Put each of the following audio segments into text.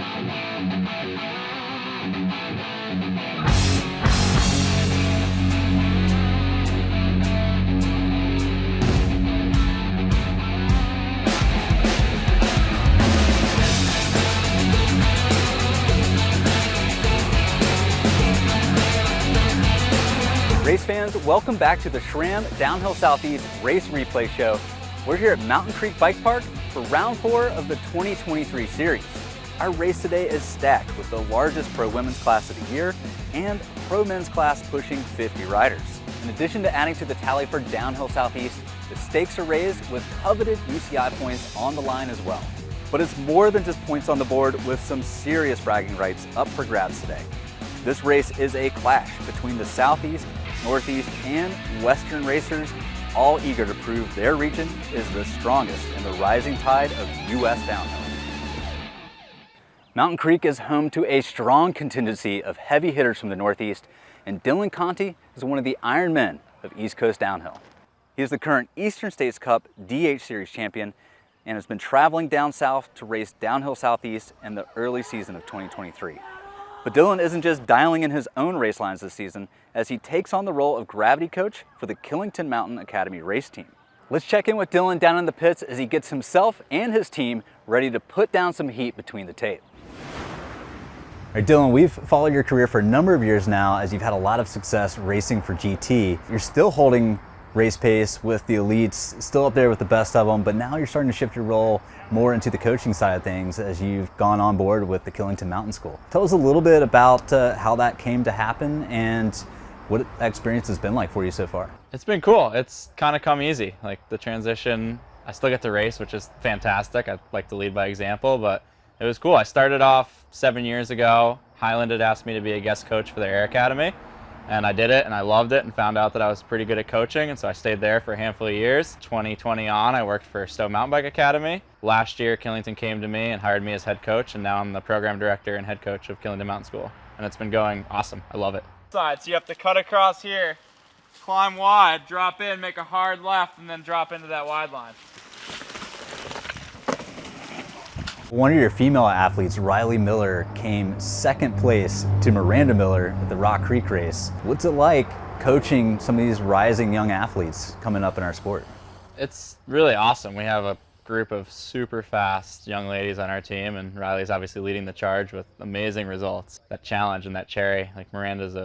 Race fans, welcome back to the SRAM Downhill Southeast Race Replay Show. We're here at Mountain Creek Bike Park for round 4 of the 2023 series. Our race today is stacked with the largest pro women's class of the year and pro men's class pushing 50 riders. In addition to adding to the tally for Downhill Southeast, the stakes are raised with coveted UCI points on the line as well. But it's more than just points on the board, with some serious bragging rights up for grabs today. This race is a clash between the Southeast, Northeast, and Western racers, all eager to prove their region is the strongest in the rising tide of U.S. downhill. Mountain Creek is home to a strong contingency of heavy hitters from the Northeast, and Dylan Conti is one of the Iron Men of East Coast downhill. He is the current Eastern States Cup DH Series champion and has been traveling down south to race Downhill Southeast in the early season of 2023. But Dylan isn't just dialing in his own race lines this season, as he takes on the role of gravity coach for the Killington Mountain Academy race team. Let's check in with Dylan down in the pits as he gets himself and his team ready to put down some heat between the tape. All right, Dylan, we've followed your career for a number of years now as you've had a lot of success racing for GT. You're still holding race pace with the elites, still up there with the best of them, but now you're starting to shift your role more into the coaching side of things as you've gone on board with the Killington Mountain School. Tell us a little bit about how that came to happen and what that experience has been like for you so far. It's been cool. It's kind of come easy. Like the transition, I still get to race, which is fantastic. I like to lead by example, but it was cool. I started off 7 years ago. Highland had asked me to be a guest coach for their Air Academy. And I did it, and I loved it, and found out that I was pretty good at coaching, and so I stayed there for a handful of years. 2020 on, I worked for Stowe Mountain Bike Academy. Last year, Killington came to me and hired me as head coach, and now I'm the program director and head coach of Killington Mountain School. And it's been going awesome. I love it. So you have to cut across here, climb wide, drop in, make a hard left, and then drop into that wide line. One of your female athletes, Riley Miller, came second place to Miranda Miller at the Rock Creek race. What's it like coaching some of these rising young athletes coming up in our sport? It's really awesome. We have a group of super fast young ladies on our team, and Riley's obviously leading the charge with amazing results. That challenge and that cherry, like Miranda's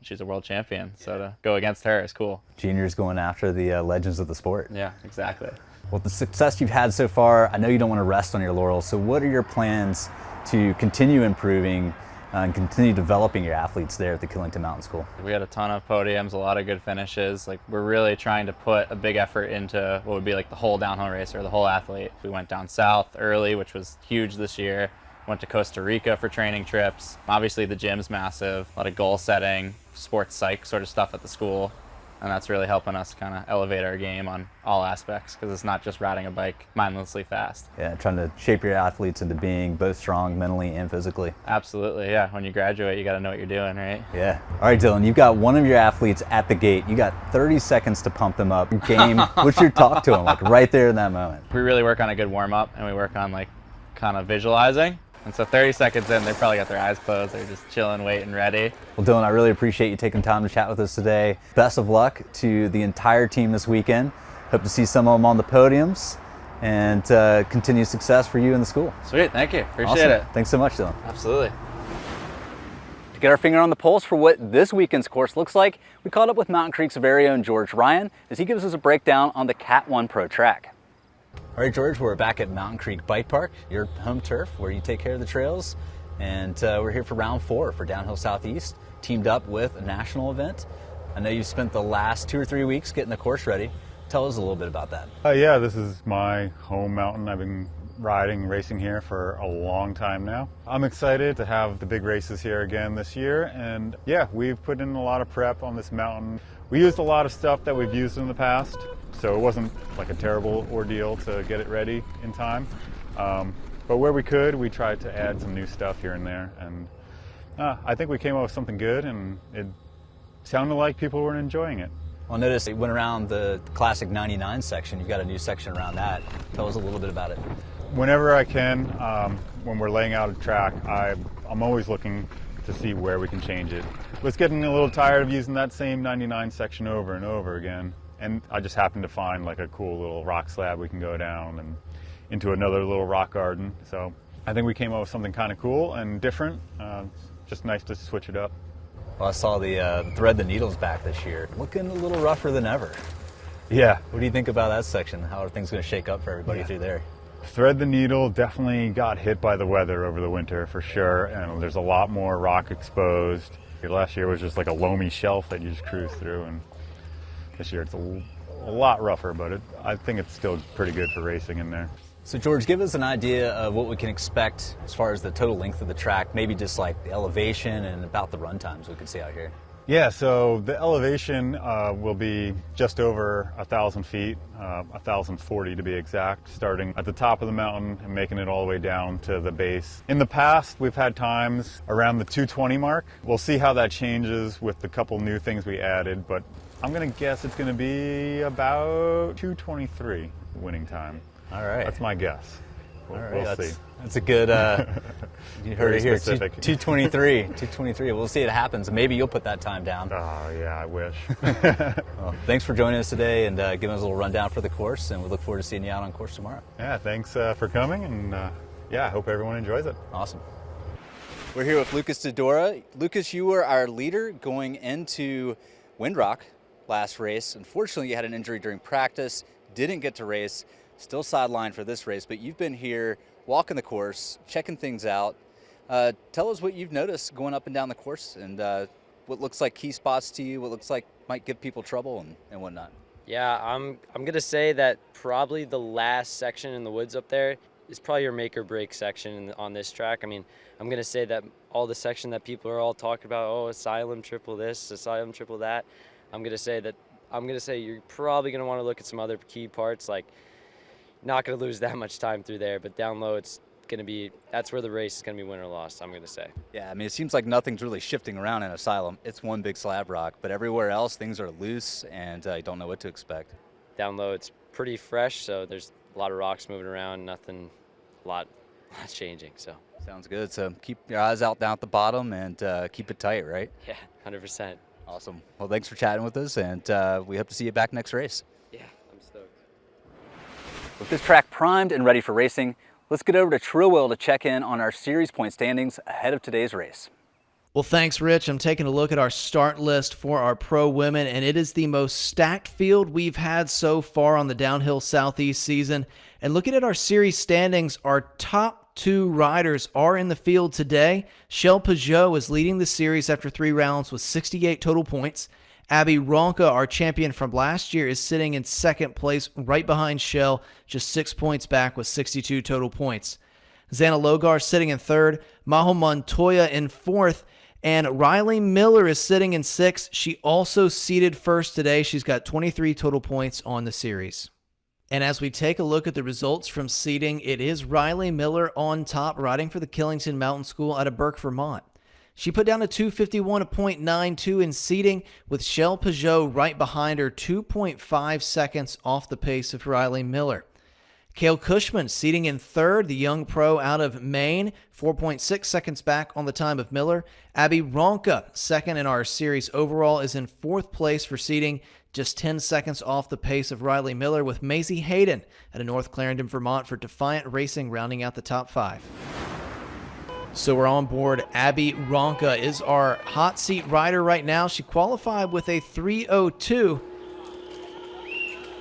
she's a world champion, so to go against her is cool. Juniors going after the legends of the sport. Yeah, exactly. Well, the success you've had so far, I know you don't want to rest on your laurels, so what are your plans to continue improving and continue developing your athletes there at the Killington Mountain School? We had a ton of podiums, a lot of good finishes. Like, we're really trying to put a big effort into what would be like the whole downhill racer, the whole athlete. We went down south early, which was huge this year. Went to Costa Rica for training trips. Obviously the gym's massive, a lot of goal setting, sports psych sort of stuff at the school. And that's really helping us kind of elevate our game on all aspects, because it's not just riding a bike mindlessly fast. Yeah, trying to shape your athletes into being both strong mentally and physically. Absolutely, yeah. When you graduate, you got to know what you're doing, right? Yeah. All right, Dylan, you've got one of your athletes at the gate. You got 30 seconds to pump them up. Game, what's your talk to them, like right there in that moment? We really work on a good warm-up, and we work on like kind of visualizing. And so 30 seconds in, they probably got their eyes closed. They're just chilling, waiting, ready. Well, Dylan, I really appreciate you taking time to chat with us today. Best of luck to the entire team this weekend. Hope to see some of them on the podiums, and continued success for you and the school. Sweet, thank you. Appreciate Awesome. it. Thanks so much, Dylan. Absolutely. To get our finger on the pulse for what this weekend's course looks like, we caught up with Mountain Creek's very own George Ryan as he gives us a breakdown on the Cat 1 Pro track. All right, George, we're back at Mountain Creek Bike Park, your home turf, where you take care of the trails. And we're here for round 4 for Downhill Southeast, teamed up with a national event. I know you've spent the last 2 or 3 weeks getting the course ready. Tell us a little bit about that. Yeah, this is my home mountain. I've been racing here for a long time now. I'm excited to have the big races here again this year. And yeah, we've put in a lot of prep on this mountain. We used a lot of stuff that we've used in the past, so it wasn't like a terrible ordeal to get it ready in time. But where we could, we tried to add some new stuff here and there. And I think we came up with something good, and it sounded like people were enjoying it. Well, notice you went around the classic 99 section. You've got a new section around that. Tell us a little bit about it. Whenever I can, when we're laying out a track, I'm always looking to see where we can change it. I was getting a little tired of using that same 99 section over and over again, and I just happened to find like a cool little rock slab we can go down and into another little rock garden. So I think we came up with something kind of cool and different. Just nice to switch it up. Well, I saw the thread the needles back this year, looking a little rougher than ever. Yeah. What do you think about that section? How are things going to shake up for everybody through there? Thread the Needle definitely got hit by the weather over the winter for sure, and there's a lot more rock exposed. Last year was just like a loamy shelf that you just cruise through, and this year it's a lot rougher, but I think it's still pretty good for racing in there. So George, give us an idea of what we can expect as far as the total length of the track, maybe just like the elevation and about the run times we can see out here. Yeah, so the elevation will be just over 1,000 feet, 1,040 to be exact, starting at the top of the mountain and making it all the way down to the base. In the past, we've had times around the 220 mark. We'll see how that changes with the couple new things we added, but I'm going to guess it's going to be about 223 winning time. All right. That's my guess. We'll see. That's a good, you heard it here, specific. 223. We'll see it happens. Maybe you'll put that time down. Oh, yeah, I wish. Well, thanks for joining us today and giving us a little rundown for the course, and we look forward to seeing you out on course tomorrow. Yeah, thanks for coming, and yeah, I hope everyone enjoys it. Awesome. We're here with Lucas Dodora. Lucas, you were our leader going into Windrock last race. Unfortunately, you had an injury during practice, didn't get to race. Still sidelined for this race, but you've been here walking the course, checking things out. Tell us what you've noticed going up and down the course, and what looks like key spots to you, what looks like might give people trouble and whatnot. Yeah, I'm gonna say that probably the last section in the woods up there is probably your make or break section on this track. I mean, I'm gonna say that all the section that people are all talking about, oh, asylum triple this, asylum triple that. I'm gonna say you're probably gonna want to look at some other key parts, like not going to lose that much time through there, but down low, that's where the race is going to be win or loss, I'm going to say. Yeah, I mean, it seems like nothing's really shifting around in Asylum. It's one big slab rock, but everywhere else, things are loose, and you don't know what to expect. Down low, it's pretty fresh, so there's a lot of rocks moving around, nothing, a lot changing, so. Sounds good. So keep your eyes out down at the bottom and keep it tight, right? Yeah, 100%. Awesome. Well, thanks for chatting with us, and we hope to see you back next race. Yeah, I'm stoked. With this track primed and ready for racing, let's get over to Trillwell to check in on our series point standings ahead of today's race. Well, thanks, Rich. I'm taking a look at our start list for our pro women, and it is the most stacked field we've had so far on the Downhill Southeast season. And looking at our series standings, our top two riders are in the field today. Shell Peugeot is leading the series after 3 rounds with 68 total points. Abby Ronka, our champion from last year, is sitting in second place right behind Shell, just 6 points back with 62 total points. Xana Logar sitting in third, Maho Montoya in fourth, and Riley Miller is sitting in sixth. She also seeded first today. She's got 23 total points on the series. And as we take a look at the results from seeding, it is Riley Miller on top, riding for the Killington Mountain School out of Burke, Vermont. She put down a 2:51.92 in seeding, with Shell Peugeot right behind her, 2.5 seconds off the pace of Riley Miller. Cale Cushman seeding in third, the young pro out of Maine, 4.6 seconds back on the time of Miller. Abby Ronka, second in our series overall, is in fourth place for seeding, just 10 seconds off the pace of Riley Miller, with Maisie Hayden out of North Clarendon, Vermont for Defiant Racing rounding out the top 5. So we're on board. Abby Ronka is our hot seat rider right now. She qualified with a 3:02.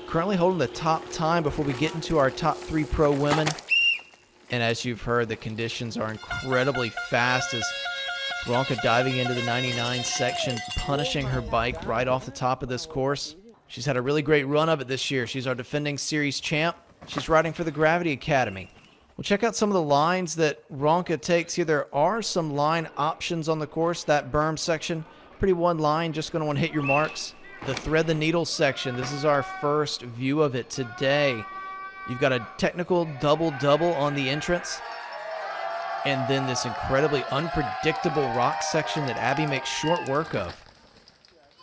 Currently holding the top time before we get into our top 3 pro women. And as you've heard, the conditions are incredibly fast as Ronka diving into the 99 section, punishing her bike right off the top of this course. She's had a really great run of it this year. She's our defending series champ. She's riding for the Gravity Academy. We'll check out some of the lines that Ronka takes here. There are some line options on the course. That berm section, pretty one line, just going to want to hit your marks. The Thread the Needle section, this is our first view of it today. You've got a technical double-double on the entrance. And then this incredibly unpredictable rock section that Abby makes short work of.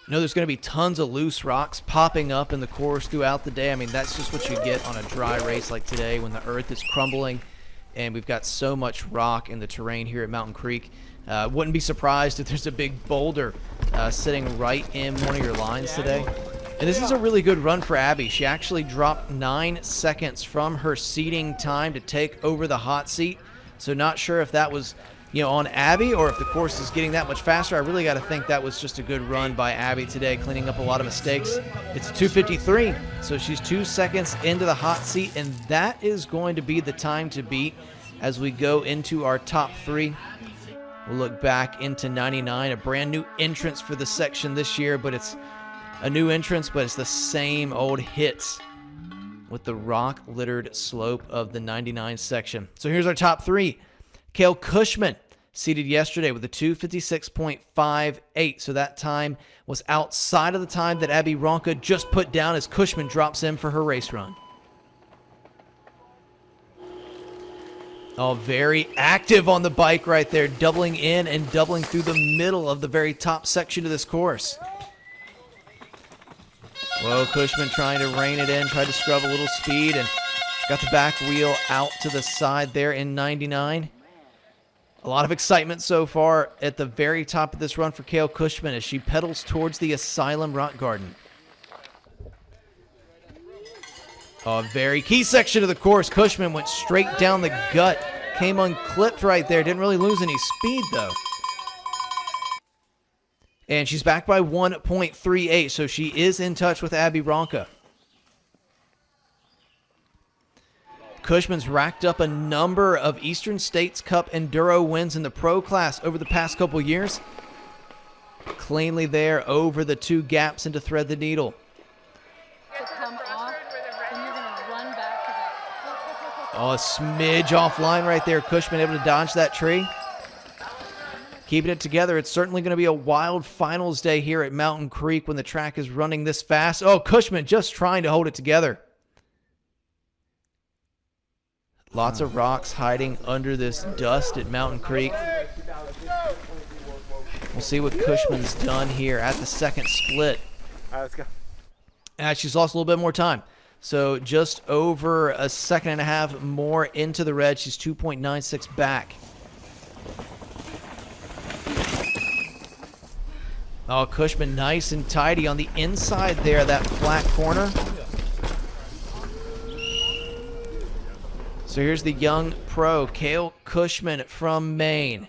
You know, there's going to be tons of loose rocks popping up in the course throughout the day. I mean, that's just what you get on a dry race like today when the earth is crumbling and we've got so much rock in the terrain here at Mountain Creek. Wouldn't be surprised if there's a big boulder sitting right in one of your lines today. And this is a really good run for Abby. She actually dropped 9 seconds from her seating time to take over the hot seat. So not sure if that was, on Abby or if the course is getting that much faster. I really got to think that was just a good run by Abby today, cleaning up a lot of mistakes. It's 2:53, so she's 2 seconds into the hot seat, and that is going to be the time to beat as we go into our top 3. We'll look back into 99, a brand new entrance for the section this year, but it's a new entrance, but it's the same old hits with the rock-littered slope of the 99 section. So here's our top 3. Kale Cushman seeded yesterday with a 2:56.58, so that time was outside of the time that Abby Ronka just put down as Cushman drops in for her race run. Oh, very active on the bike right there, doubling in and doubling through the middle of the very top section of this course. Whoa, Cushman trying to rein it in, tried to scrub a little speed, and got the back wheel out to the side there in 99. A lot of excitement so far at the very top of this run for Kale Cushman as she pedals towards the Asylum Rock Garden. Oh, a very key section of the course. Cushman went straight down the gut, came unclipped right there. Didn't really lose any speed, though. And she's back by 1.38, so she is in touch with Abby Ronka. Cushman's racked up a number of Eastern States Cup Enduro wins in the pro class over the past couple years. Cleanly there over the 2 gaps and to thread the needle. To come off, and you're going to run back to that. Oh, a smidge offline right there. Cushman able to dodge that tree. Keeping it together. It's certainly going to be a wild finals day here at Mountain Creek when the track is running this fast. Oh, Cushman just trying to hold it together. Lots of rocks hiding under this dust at Mountain Creek. We'll see what Cushman's done here at the second split. All right, let's go. And she's lost a little bit more time. So just over a second and a half more into the red. She's 2.96 back. Oh, Cushman nice and tidy on the inside there, that flat corner. So here's the young pro, Kale Cushman from Maine.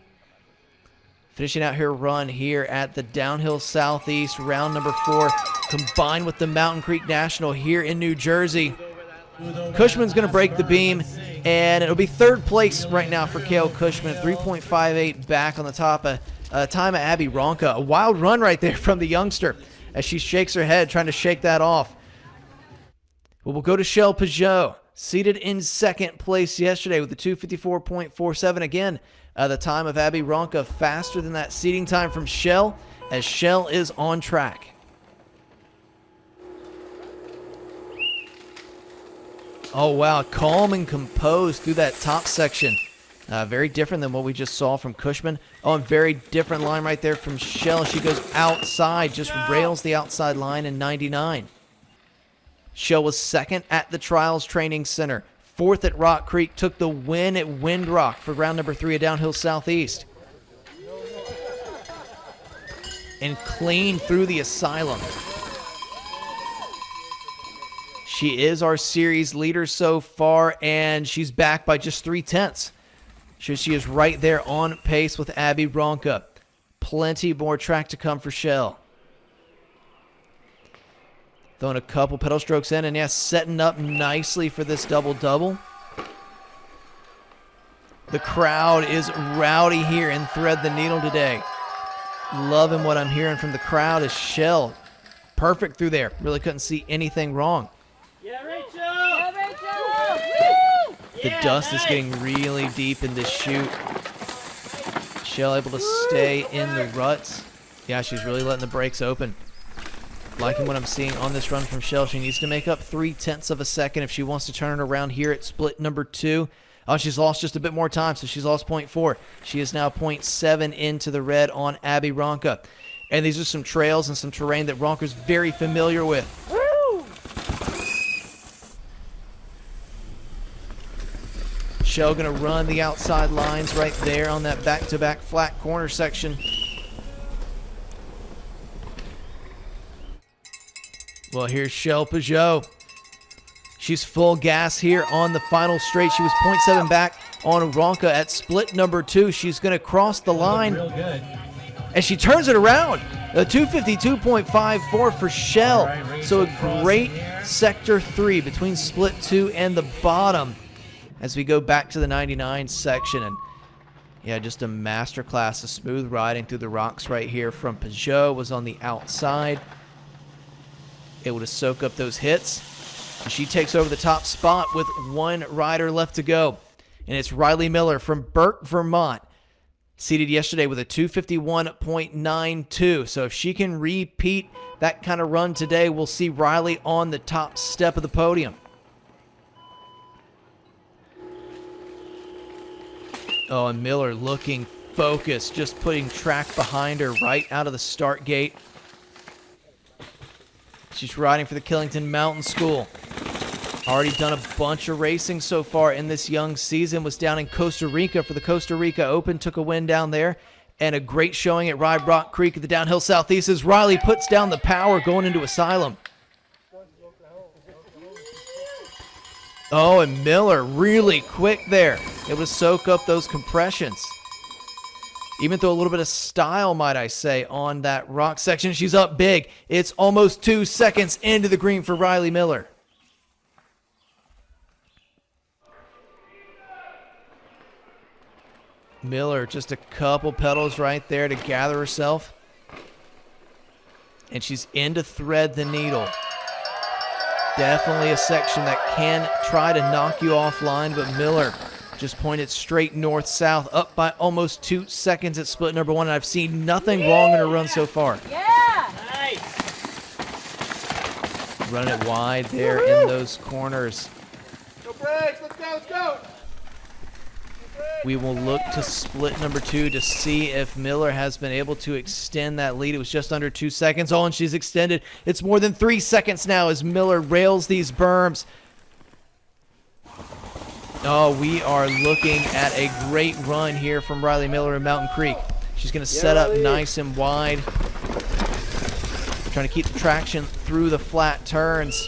Finishing out her run here at the Downhill Southeast, round number 4, combined with the Mountain Creek National here in New Jersey. Cushman's going to break the beam, and it'll be 3rd place right now for Kale Cushman, 3.58 back on the top time of Abby Ronka. A wild run right there from the youngster as she shakes her head, trying to shake that off. Well, we'll go to Shell Peugeot. Seated in 2nd place yesterday with a 2:54.47. Again, the time of Abby Ronka faster than that seating time from Shell, as Shell is on track. Oh, wow. Calm and composed through that top section. Very different than what we just saw from Cushman. Oh, and very different line right there from Shell. She goes outside, just rails the outside line in 99. Shell was 2nd at the Trials Training Center. 4th at Rock Creek. Took the win at Windrock for round number 3 at Downhill Southeast. And clean through the Asylum. She is our series leader so far, and she's back by just 0.3. She is right there on pace with Abby Ronka. Plenty more track to come for Shell. Throwing a couple pedal strokes in, and setting up nicely for this double-double. The crowd is rowdy here in Thread the Needle today. Loving what I'm hearing from the crowd as Shell. Perfect through there. Really couldn't see anything wrong. Yeah, Rachel! Yeah, Rachel! Woo! The dust is getting really deep in this chute. Shell able to stay in the ruts. Yeah, she's really letting the brakes open. Liking what I'm seeing on this run from Shell. She needs to make up 0.3 of a second if she wants to turn it around here at split number 2. Oh, she's lost just a bit more time, so she's lost 0.4. She is now 0.7 into the red on Abby Ronka. And these are some trails and some terrain that Ronker's very familiar with. Shell going to run the outside lines right there on that back-to-back flat corner section. Well, here's Shell Peugeot. She's full gas here on the final straight. She was 0.7 back on Ronka at split number 2. She's going to cross the line. And she turns it around. A 252.54 for Shell. So a great sector 3 between split 2 and the bottom as we go back to the 99 section. And yeah, just a masterclass of smooth riding through the rocks right here from Peugeot. Was on the outside, able to soak up those hits. And she takes over the top spot with one rider left to go. And it's Riley Miller from Burke, Vermont. Seeded yesterday with a 251.92. So if she can repeat that kind of run today, we'll see Riley on the top step of the podium. Oh, and Miller looking focused, just putting track behind her right out of the start gate. She's riding for the Killington Mountain School. Already done a bunch of racing so far in this young season. Was down in Costa Rica for the Costa Rica Open. Took a win down there. And a great showing at Rye Rock Creek at the Downhill Southeast as Riley puts down the power going into Asylum. Oh, and Miller really quick there. It was soak up those compressions. Even though a little bit of style, might I say, on that rock section. She's up big. It's almost 2 seconds into the green for Riley Miller. Miller just a couple pedals right there to gather herself. And she's in to thread the needle. Definitely a section that can try to knock you offline, but Miller just pointed straight north-south, up by almost 2 seconds at split number 1, and I've seen nothing wrong in her run so far. Yeah! Nice. Running it wide there in those corners. Go brakes, let's go, let's go. We will look to split number 2 to see if Miller has been able to extend that lead. It was just under 2 seconds. Oh, and she's extended. It's more than 3 seconds now as Miller rails these berms. Oh, we are looking at a great run here from Riley Miller in Mountain Creek. She's going to set up nice and wide. Trying to keep the traction through the flat turns.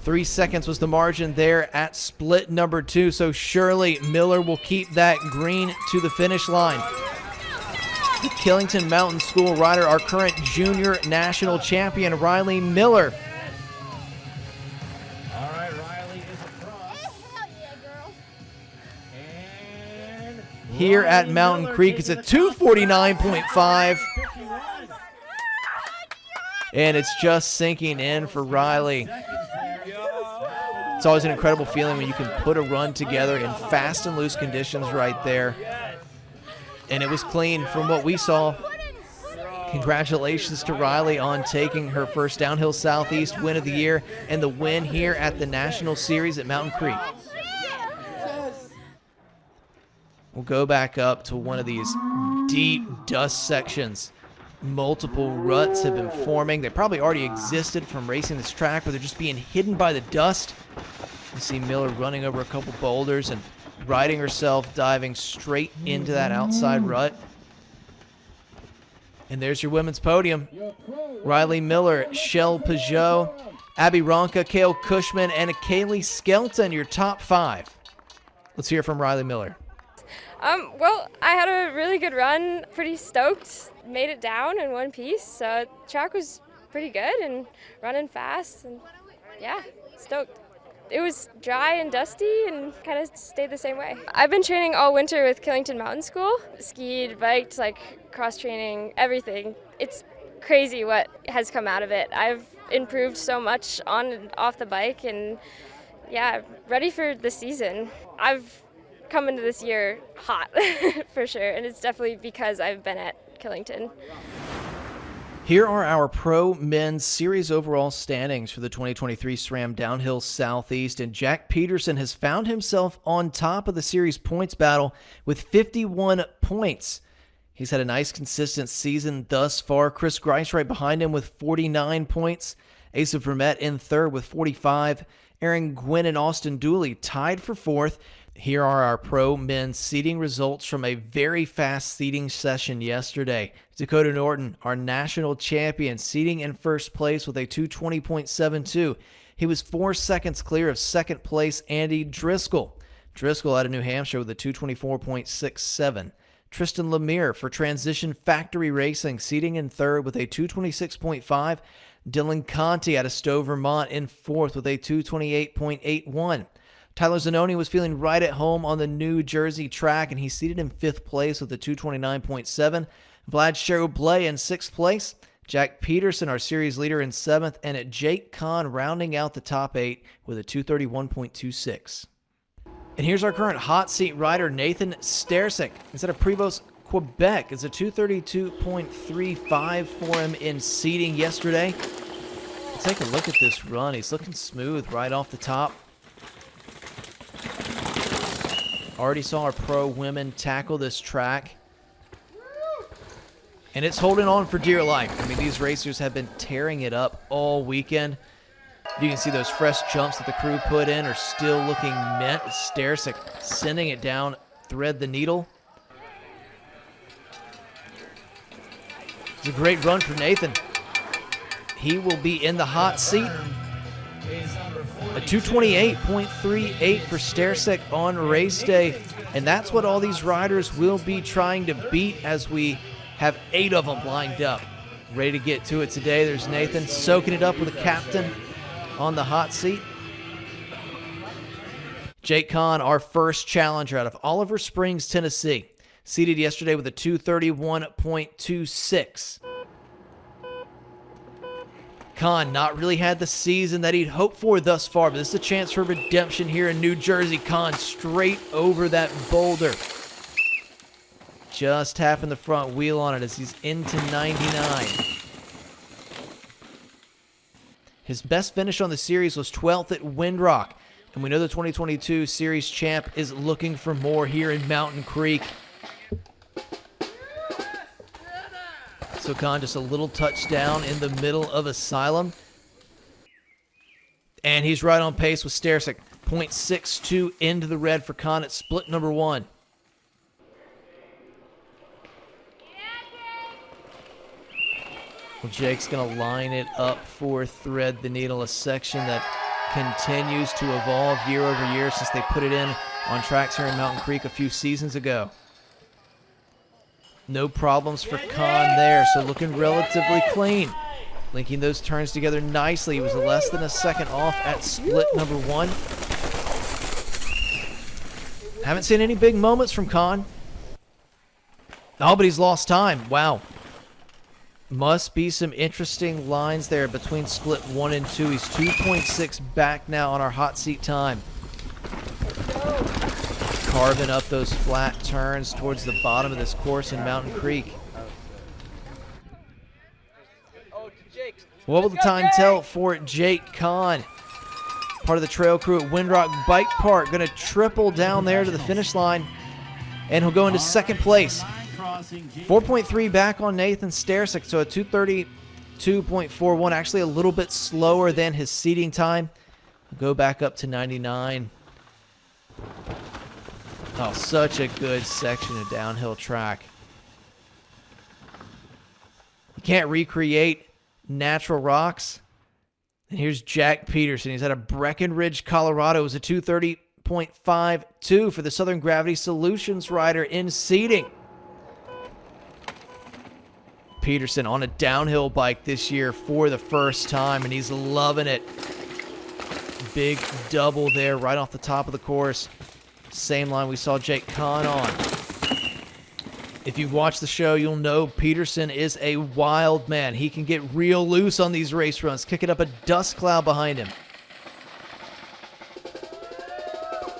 3 seconds was the margin there at split number 2, so surely Miller will keep that green to the finish line. The Killington Mountain School rider, our current junior national champion, Riley Miller. All right, Riley is across. And Here at Mountain Creek, it's a 249.5. And it's just sinking in for Riley. It's always an incredible feeling when you can put a run together in fast and loose conditions right there. And it was clean from what we saw. Congratulations to Riley on taking her first Downhill Southeast win of the year and the win here at the National Series at Mountain Creek. We'll go back up to one of these deep dust sections. Multiple ruts have been forming. They probably already existed from racing this track, but they're just being hidden by the dust. You see Miller running over a couple boulders and riding herself, diving straight into that outside rut. And there's your women's podium. Riley Miller, Shell Peugeot, Abby Ronka, Kale Cushman, and Kaylee Skelton, your top 5. Let's hear from Riley Miller. Well, I had a really good run, pretty stoked. Made it down in one piece, so track was pretty good and running fast, and yeah, stoked. It was dry and dusty and kind of stayed the same way. I've been training all winter with Killington Mountain School. Skied, biked, like cross-training, everything. It's crazy what has come out of it. I've improved so much on and off the bike, and yeah, ready for the season. I've come into this year hot for sure, and it's definitely because I've been at Killington. Here are our Pro Men's Series overall standings for the 2023 SRAM Downhill Southeast, and Jack Peterson has found himself on top of the series points battle with 51 points. He's had a nice consistent season thus far. Chris Grice right behind him with 49 points. Asa Vermette in third with 45. Aaron Gwynn and Austin Dooley tied for fourth. Here are our pro men's seeding results from a very fast seeding session yesterday. Dakota Norton, our national champion, seeding in first place with a 220.72. He was 4 seconds clear of second place Andy Driscoll. Driscoll out of New Hampshire with a 224.67. Tristan Lemire for Transition Factory Racing, seeding in third with a 226.5. Dylan Conti out of Stowe, Vermont in fourth with a 228.81. Tyler Zanoni was feeling right at home on the New Jersey track, and he seated in fifth place with a 229.7. Vlad Cheroublay in sixth place. Jack Peterson, our series leader, in seventh, and at Jake Kahn rounding out the top eight with a 231.26. And here's our current hot seat rider, Nathan Stersick. He's out of Prevost, Quebec. It's a 232.35 for him in seeding yesterday. Take a look at this run. He's looking smooth right off the top. Already saw our pro women tackle this track. And it's holding on for dear life. I mean, these racers have been tearing it up all weekend. You can see those fresh jumps that the crew put in are still looking mint. Stersick sending it down, thread the needle. It's a great run for Nathan. He will be in the hot seat. A 228.38 for Stersick on race day. And that's what all these riders will be trying to beat as we have 8 of them lined up. Ready to get to it today. There's Nathan soaking it up with a captain on the hot seat. Jake Kahn, our first challenger out of Oliver Springs, Tennessee. Seated yesterday with a 231.26. Kahn not really had the season that he'd hoped for thus far, but this is a chance for redemption here in New Jersey. Kahn straight over that boulder. Just tapping the front wheel on it as he's into 99. His best finish on the series was 12th at Windrock, and we know the 2022 series champ is looking for more here in Mountain Creek. So Kahn just a little touchdown in the middle of Asylum. And he's right on pace with Stersick. 0.62 into the red for Kahn at split number 1. Well, Jake's going to line it up for Thread the Needle, a section that continues to evolve year over year since they put it in on tracks here in Mountain Creek a few seasons ago. No problems for Kahn there, so looking relatively clean. Linking those turns together nicely. He was less than a second off at split number 1. Haven't seen any big moments from Kahn. Oh, but he's lost time. Wow. Must be some interesting lines there between split 1 and 2. He's 2.6 back now on our hot seat time. Carving up those flat turns towards the bottom of this course in Mountain Creek. What will the time tell for Jake Kahn? Part of the trail crew at Windrock Bike Park. Going to triple down there to the finish line. And he'll go into second place. 4.3 back on Nathan Stersick, so a 232.41, actually a little bit slower than his seating time. Go back up to 99. Oh, such a good section of downhill track. You can't recreate natural rocks. And here's Jack Peterson. He's out of Breckenridge, Colorado. It was a 230.52 for the Southern Gravity Solutions rider in seating. Peterson on a downhill bike this year for the first time, and he's loving it. Big double there right off the top of the course. Same line we saw Jake Kahn on. If you've watched the show, you'll know Peterson is a wild man. He can get real loose on these race runs, kicking up a dust cloud behind him.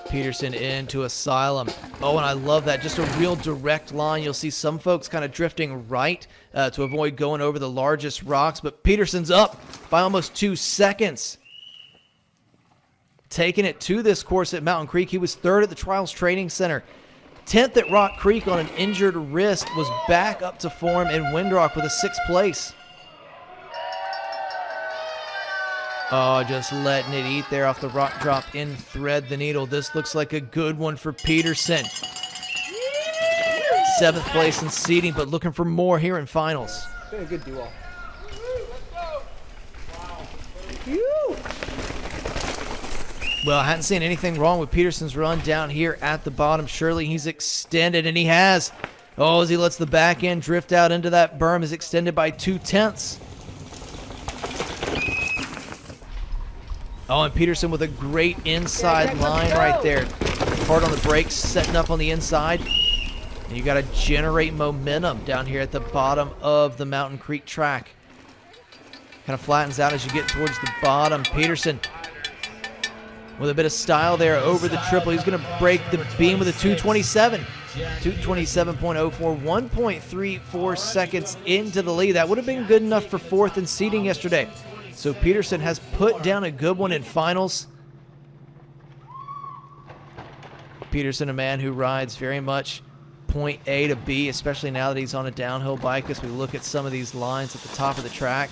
Peterson into Asylum. Oh, and I love that. Just a real direct line. You'll see some folks kind of drifting right to avoid going over the largest rocks, but Peterson's up by almost 2 seconds. Taking it to this course at Mountain Creek. He was third at the Trials Training Center. 10th at Rock Creek on an injured wrist, was back up to form in Windrock with a 6th place. Oh, just letting it eat there off the rock drop in Thread the Needle. This looks like a good one for Peterson. 7th place in seeding, but looking for more here in finals. Been a good duel. Well, I hadn't seen anything wrong with Peterson's run down here at the bottom. Surely he's extended, and he has. Oh, as he lets the back end drift out into that berm, is extended by 2/10. Oh, and Peterson with a great inside line right there. Hard on the brakes, setting up on the inside. And you got to generate momentum down here at the bottom of the Mountain Creek track. Kind of flattens out as you get towards the bottom. Peterson with a bit of style there over the triple. He's going to break the beam with a 227. 227.04, 1.34 seconds into the lead. That would have been good enough for 4th in seeding yesterday. So Peterson has put down a good one in finals. Peterson, a man who rides very much point A to B, especially now that he's on a downhill bike as we look at some of these lines at the top of the track.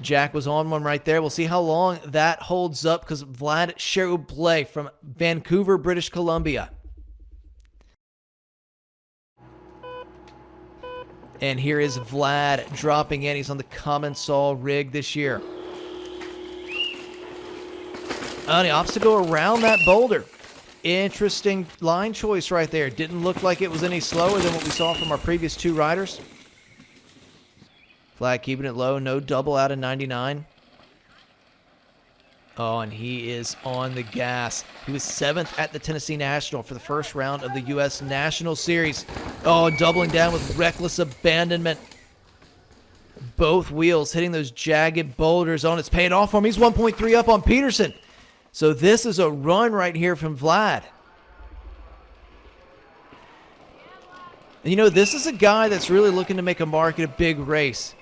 Jack was on one right there. We'll see how long that holds up because Vlad Cheroublé from Vancouver, British Columbia. And here is Vlad dropping in. He's on the Commensal rig this year. On the obstacle around that boulder. Interesting line choice right there. Didn't look like it was any slower than what we saw from our previous 2 riders. Vlad keeping it low. No double out of 99. Oh, and he is on the gas. He was 7th at the Tennessee National for the first round of the U.S. National Series. Oh, doubling down with reckless abandonment. Both wheels hitting those jagged boulders on. It's paying off for him. He's 1.3 up on Peterson. So this is a run right here from Vlad. And you know, this is a guy that's really looking to make a mark at a big race.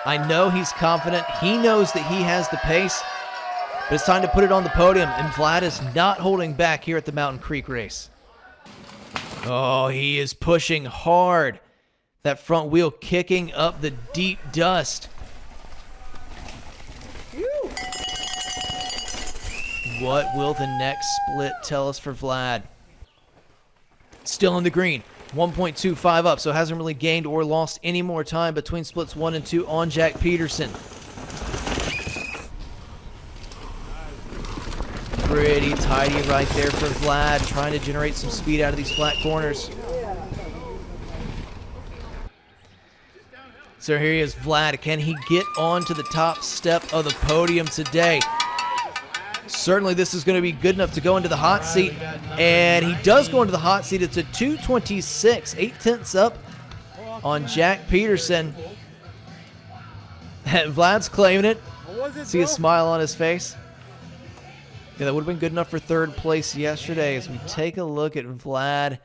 I know he's confident. He knows that he has the pace. But it's time to put it on the podium, and Vlad is not holding back here at the Mountain Creek race. Oh, he is pushing hard. That front wheel kicking up the deep dust. What will the next split tell us for Vlad? Still in the green. 1.25 up, so hasn't really gained or lost any more time between splits 1 and 2 on Jack Peterson. Pretty tidy right there for Vlad, trying to generate some speed out of these flat corners. So here he is, Vlad. Can he get onto the top step of the podium today? Certainly this is going to be good enough to go into the hot seat. And he does go into the hot seat. It's a 226, 0.8 up on Jack Peterson. Vlad's claiming it. See a smile on his face. Yeah, that would have been good enough for 3rd place yesterday as we take a look at Vlad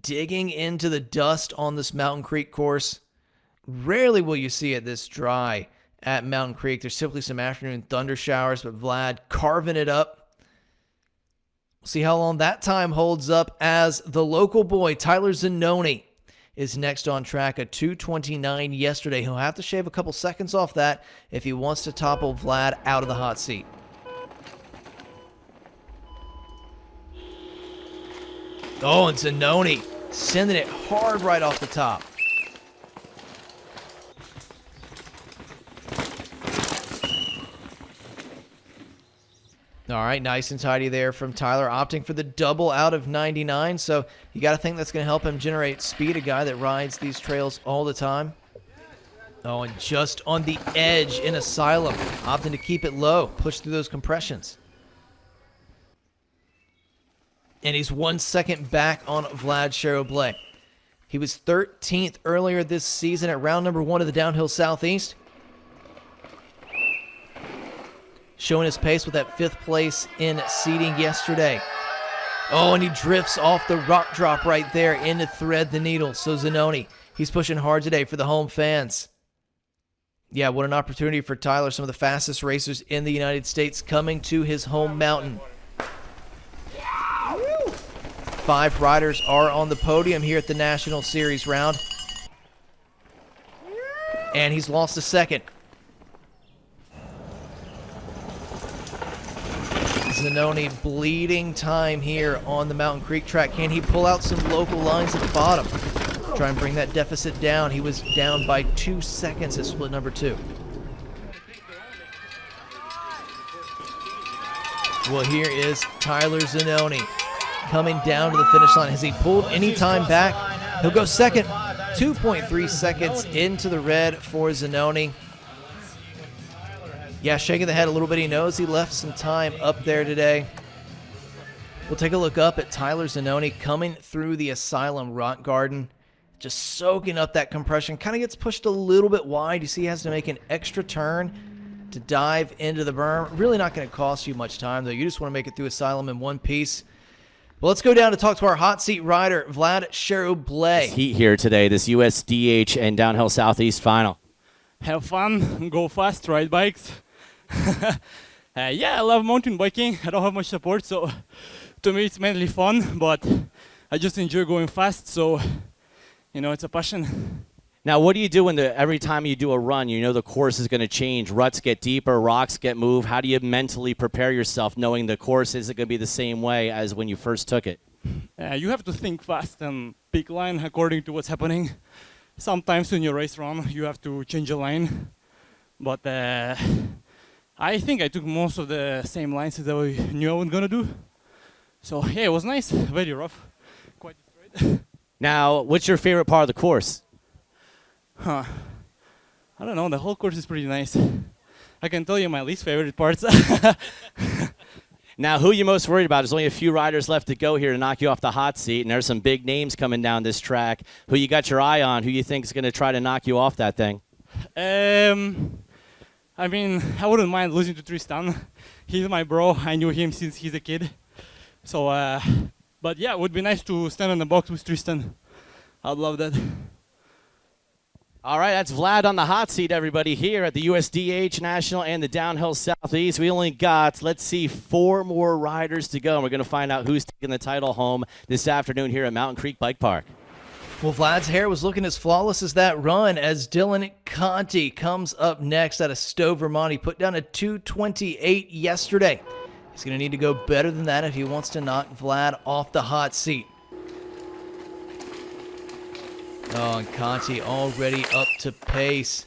digging into the dust on this Mountain Creek course. Rarely will you see it this dry at Mountain Creek. There's simply some afternoon thunder showers, but Vlad carving it up. We'll see how long that time holds up as the local boy, Tyler Zanoni, is next on track, a 2:29 yesterday. He'll have to shave a couple seconds off that if he wants to topple Vlad out of the hot seat. Oh, and Zanoni sending it hard right off the top. All right, nice and tidy there from Tyler, opting for the double out of 99. So you got to think that's going to help him generate speed, a guy that rides these trails all the time. Oh, and just on the edge in Asylum, opting to keep it low, push through those compressions. And he's 1 second back on Vlad Cheroublé. He was 13th earlier this season at round number 1 of the Downhill Southeast. Showing his pace with that 5th place in seeding yesterday. Oh, and he drifts off the rock drop right there into Thread the Needle. So Zanoni, he's pushing hard today for the home fans. Yeah, what an opportunity for Tyler. Some of the fastest racers in the United States coming to his home mountain. 5 riders are on the podium here at the National Series round. And he's lost a second. Zanoni bleeding time here on the Mountain Creek track. Can he pull out some local lines at the bottom? Try and bring that deficit down. He was down by 2 seconds at split number 2. Well, here is Tyler Zanoni coming down to the finish line. Has he pulled any time back? He'll go second. 2.3 seconds into the red for Zanoni. Yeah, shaking the head a little bit. He knows he left some time up there today. We'll take a look up at Tyler Zanoni coming through the Asylum Rock Garden. Just soaking up that compression. Kind of gets pushed a little bit wide. You see he has to make an extra turn to dive into the berm. Really not going to cost you much time, though. You just want to make it through Asylum in one piece. Well, let's go down to talk to our hot seat rider, Vlad Cheroublay. Heat here today, this USDH and Downhill Southeast final. Have fun, go fast, ride bikes. Yeah, I love mountain biking. I don't have much support, so to me it's mainly fun, but I just enjoy going fast, so, you know, it's a passion. Now, what do you do when every time you do a run, you know the course is going to change, ruts get deeper, rocks get moved? How do you mentally prepare yourself knowing the course isn't going to be the same way as when you first took it? You have to think fast and pick line according to what's happening. Sometimes when you race run, you have to change a line, but I think I took most of the same lines that I knew I was going to do. So, yeah, it was nice, very rough, quite straight. Now, what's your favorite part of the course? I don't know, the whole course is pretty nice. I can tell you my least favorite parts. Now, who are you most worried about? There's only a few riders left to go here to knock you off the hot seat, and there's some big names coming down this track. Who you got your eye on? Who you think is going to try to knock you off that thing? I mean, I wouldn't mind losing to Tristan. He's my bro. I knew him since he's a kid. So, but yeah, it would be nice to stand in the box with Tristan. I'd love that. All right, that's Vlad on the hot seat, everybody, here at the USDH National and the Downhill Southeast. We only got, let's see, 4 more riders to go, and we're going to find out who's taking the title home this afternoon here at Mountain Creek Bike Park. Well, Vlad's hair was looking as flawless as that run as Dylan Conti comes up next out of Stowe, Vermont. He put down a 2:28 yesterday. He's going to need to go better than that if he wants to knock Vlad off the hot seat. Oh, and Conti already up to pace.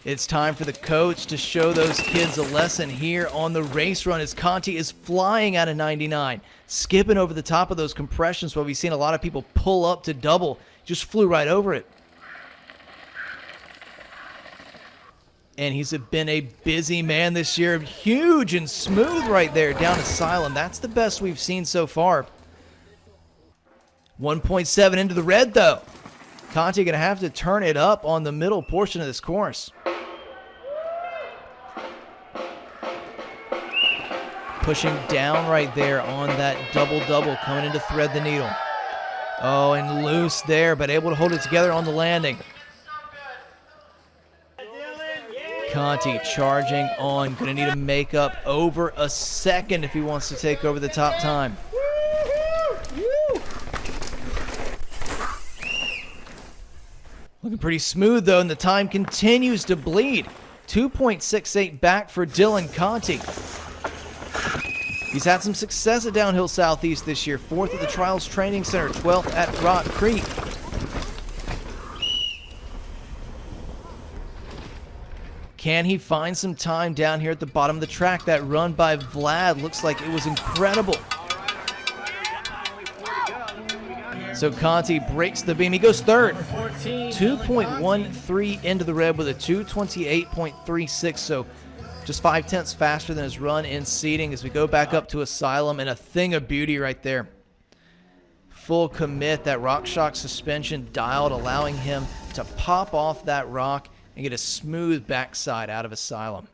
It's time for the coach to show those kids a lesson here on the race run as Conti is flying out of 99, skipping over the top of those compressions while we've seen a lot of people pull up to double. Just flew right over it. And he's been a busy man this year. Huge and smooth right there down Asylum. That's the best we've seen so far. 1.7 into the red, though. Conti going to have to turn it up on the middle portion of this course. Pushing down right there on that double-double, coming in to thread the needle. Oh, and loose there, but able to hold it together on the landing. Conti charging on. Going to need to make up over a second if he wants to take over the top time. Looking pretty smooth, though, and the time continues to bleed. 2.68 back for Dylan Conti. He's had some success at Downhill Southeast this year. 4th at the Trials Training Center, 12th at Rock Creek. Can he find some time down here at the bottom of the track? That run by Vlad looks like it was incredible. So Conti breaks the beam. He goes third. 2.13 into the red with a 2:28.36. So just 0.5 faster than his run in seating as we go back up to Asylum, and a thing of beauty right there. Full commit, that RockShox suspension dialed, allowing him to pop off that rock and get a smooth backside out of Asylum.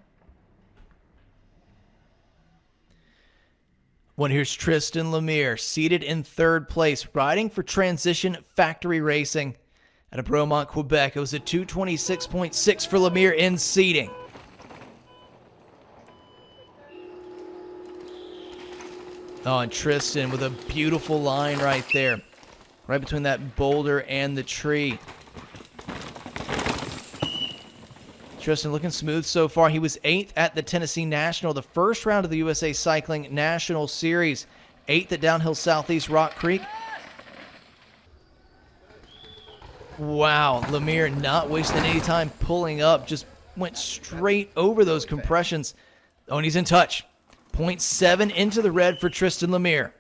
Well, here's Tristan Lemire, seated in 3rd place, riding for Transition Factory Racing out of Bromont, Quebec. It was a 2:26.6 for Lemire in seating. Oh, and Tristan with a beautiful line right there. Right between that boulder and the tree. Tristan looking smooth so far. He was 8th at the Tennessee National, the first round of the USA Cycling National Series. 8th at Downhill Southeast Rock Creek. Wow, Lemire not wasting any time pulling up. Just went straight over those compressions. Oh, and he's in touch. 0.7 into the red for Tristan Lemire.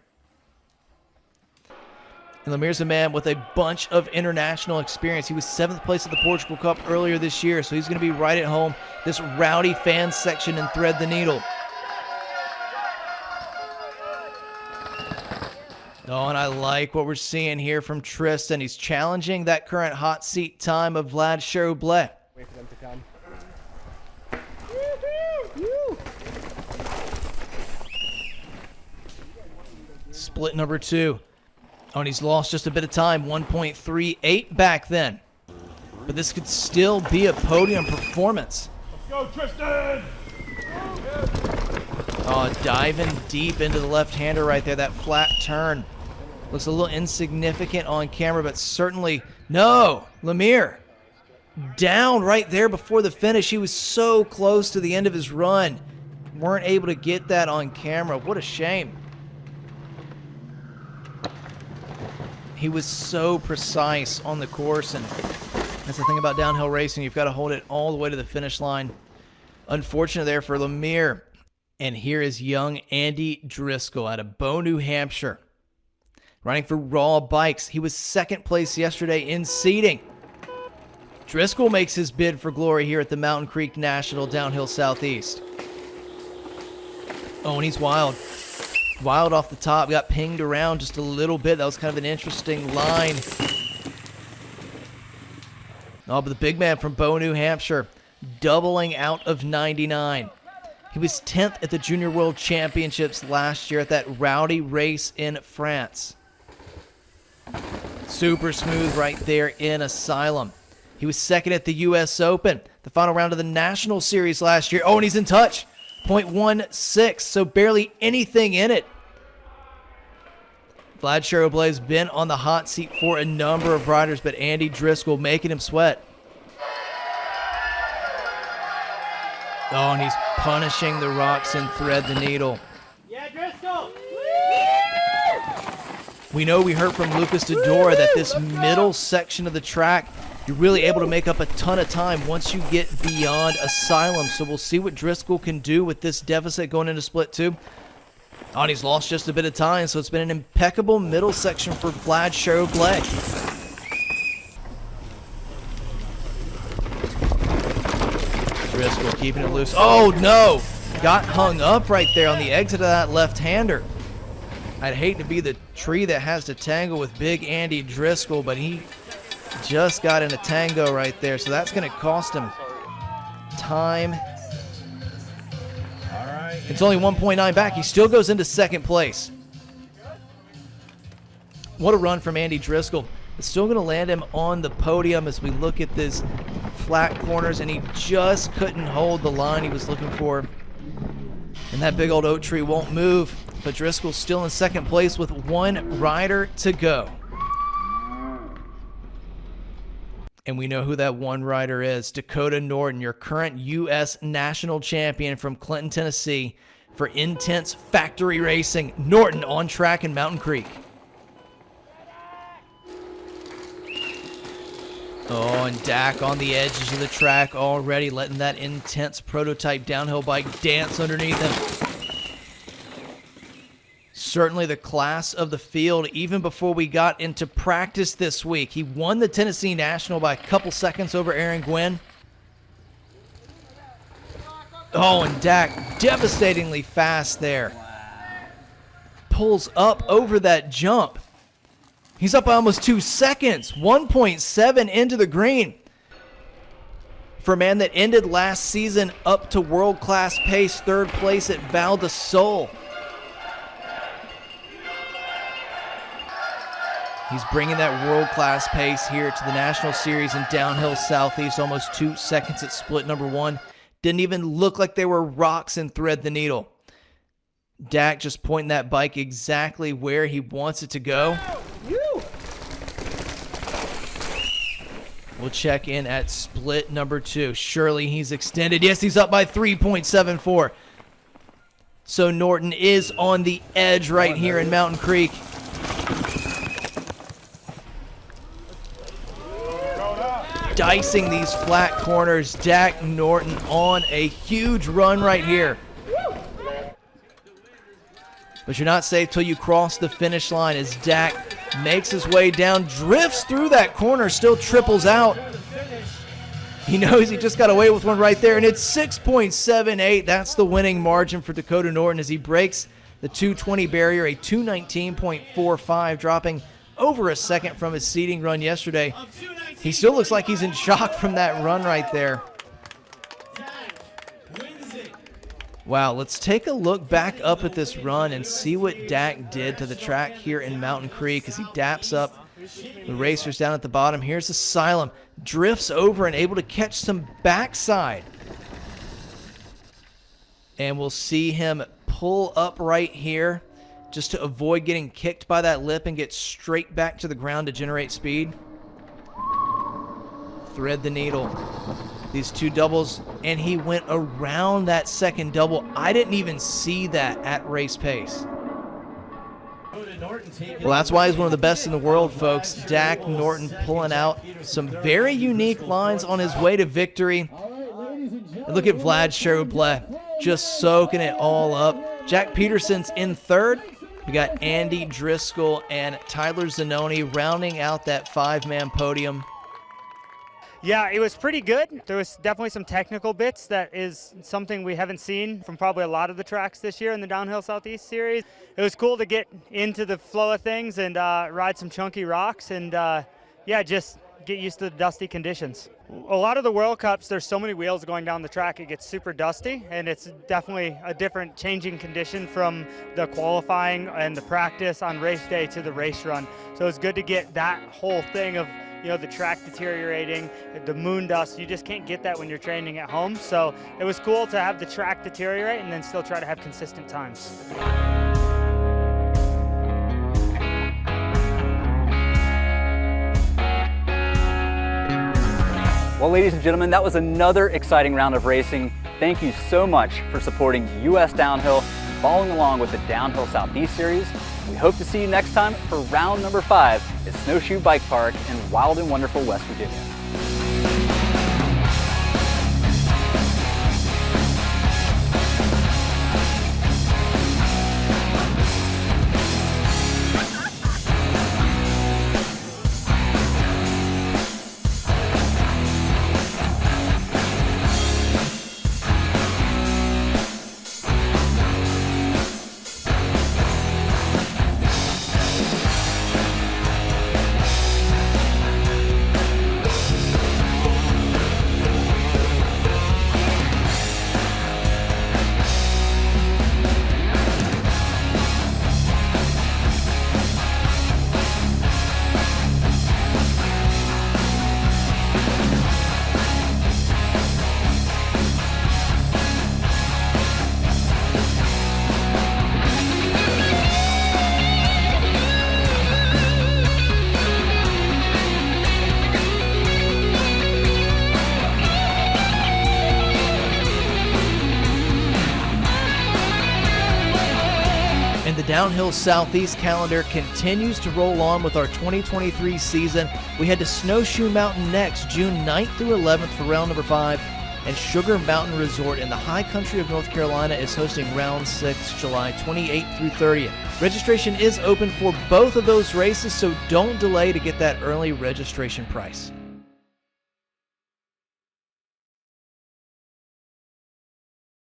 And Lemire's a man with a bunch of international experience. He was 7th place at the Portugal Cup earlier this year, so he's going to be right at home. This rowdy fan section and thread the needle. Oh, and I like what we're seeing here from Tristan. He's challenging that current hot seat time of Vlad Cherublet. Wait for them to come. Split number 2. Oh, and he's lost just a bit of time, 1.38 back then. But this could still be a podium performance. Let's go, Tristan! Oh, diving deep into the left-hander right there, that flat turn. Looks a little insignificant on camera, but certainly, no, Lemire down right there before the finish. He was so close to the end of his run. Weren't able to get that on camera. What a shame. He was so precise on the course, and that's the thing about downhill racing. You've got to hold it all the way to the finish line. Unfortunate there for Lemire. And here is young Andy Driscoll out of Bow, New Hampshire. Running for Raw Bikes. He was 2nd place yesterday in seeding. Driscoll makes his bid for glory here at the Mountain Creek National Downhill Southeast. Oh, and he's wild. Wild off the top. Got pinged around just a little bit. That was kind of an interesting line. Oh, but the big man from Bow, New Hampshire, doubling out of 99. He was 10th at the Junior World Championships last year at that rowdy race in France. Super smooth right there in Asylum. He was 2nd at the U.S. Open, the final round of the National Series last year. Oh, and he's in touch. 0.16, so barely anything in it. Vlad Cherublet has been on the hot seat for a number of riders, but Andy Driscoll making him sweat. Oh, and he's punishing the rocks and thread the needle. Yeah, Driscoll! We know we heard from Lucas Dodora that this middle section of the track, you're really able to make up a ton of time once you get beyond Asylum. So we'll see what Driscoll can do with this deficit going into split 2. Oh, and he's lost just a bit of time, so it's been an impeccable middle section for Vlad Cherublet. Driscoll keeping it loose. Oh, no! Got hung up right there on the exit of that left-hander. I'd hate to be the tree that has to tangle with big Andy Driscoll, but he just got in a tango right there, so that's going to cost him time. All right. It's only 1.9 back. He still goes into 2nd place. What a run from Andy Driscoll. It's still going to land him on the podium as we look at this flat corners, and he just couldn't hold the line he was looking for. And that big old oak tree won't move, but Driscoll's still in 2nd place with 1 rider to go. And we know who that 1 rider is. Dakota Norton, your current U.S. national champion from Clinton, Tennessee for Intense Factory Racing. Norton on track in Mountain Creek. Oh, and Dak on the edges of the track already, letting that Intense prototype downhill bike dance underneath him. Certainly the class of the field even before we got into practice this week. He won the Tennessee National by a couple seconds over Aaron Gwynn. Oh, and Dak devastatingly fast there. Pulls up over that jump. He's up by almost 2 seconds. 1.7 into the green. For a man that ended last season up to world-class pace, 3rd place at Val di Sole. He's bringing that world-class pace here to the National Series in Downhill Southeast. Almost 2 seconds at split number 1. Didn't even look like they were rocks and thread the needle. Dak just pointing that bike exactly where he wants it to go. We'll check in at split number 2. Surely he's extended. Yes, he's up by 3.74. So Norton is on the edge right here in Mountain Creek. Dicing these flat corners. Dak Norton on a huge run right here. But you're not safe till you cross the finish line as Dak makes his way down, drifts through that corner, still triples out. He knows he just got away with one right there, and it's 6.78. That's the winning margin for Dakota Norton as he breaks the 220 barrier, a 219.45, dropping over a second from his seeding run yesterday. He still looks like he's in shock from that run right there. Wow, let's take a look back up at this run and see what Dak did to the track here in Mountain Creek as he daps up the racers down at the bottom. Here's Asylum, drifts over and able to catch some backside. And we'll see him pull up right here just to avoid getting kicked by that lip and get straight back to the ground to generate speed. Thread the needle. These two doubles, and he went around that second double. I didn't even see that at race pace. Well, that's why he's one of the best in the world, folks. Dak Norton pulling out some very unique lines on his way to victory. And look at Vlad Sherwood just soaking it all up. Jack Peterson's in third. We got Andy Driscoll and Tyler Zanoni rounding out that 5-man podium. Yeah, it was pretty good. There was definitely some technical bits that is something we haven't seen from probably a lot of the tracks this year in the Downhill Southeast Series. It was cool to get into the flow of things and ride some chunky rocks and, yeah, just get used to the dusty conditions. A lot of the World Cups, there's so many wheels going down the track, it gets super dusty, and it's definitely a different changing condition from the qualifying and the practice on race day to the race run. So it's good to get that whole thing of, you know, the track deteriorating, the moon dust. You just can't get that when you're training at home. So it was cool to have the track deteriorate and then still try to have consistent times. Well, ladies and gentlemen, that was another exciting round of racing. Thank you so much for supporting US Downhill and following along with the Downhill Southeast Series. We hope to see you next time for round number 5 at Snowshoe Bike Park in wild and wonderful West Virginia. Downhill Southeast calendar continues to roll on with our 2023 season. We head to Snowshoe Mountain next, June 9th through 11th for round number 5, and Sugar Mountain Resort in the high country of North Carolina is hosting round 6, July 28th through 30th. Registration is open for both of those races, so don't delay to get that early registration price.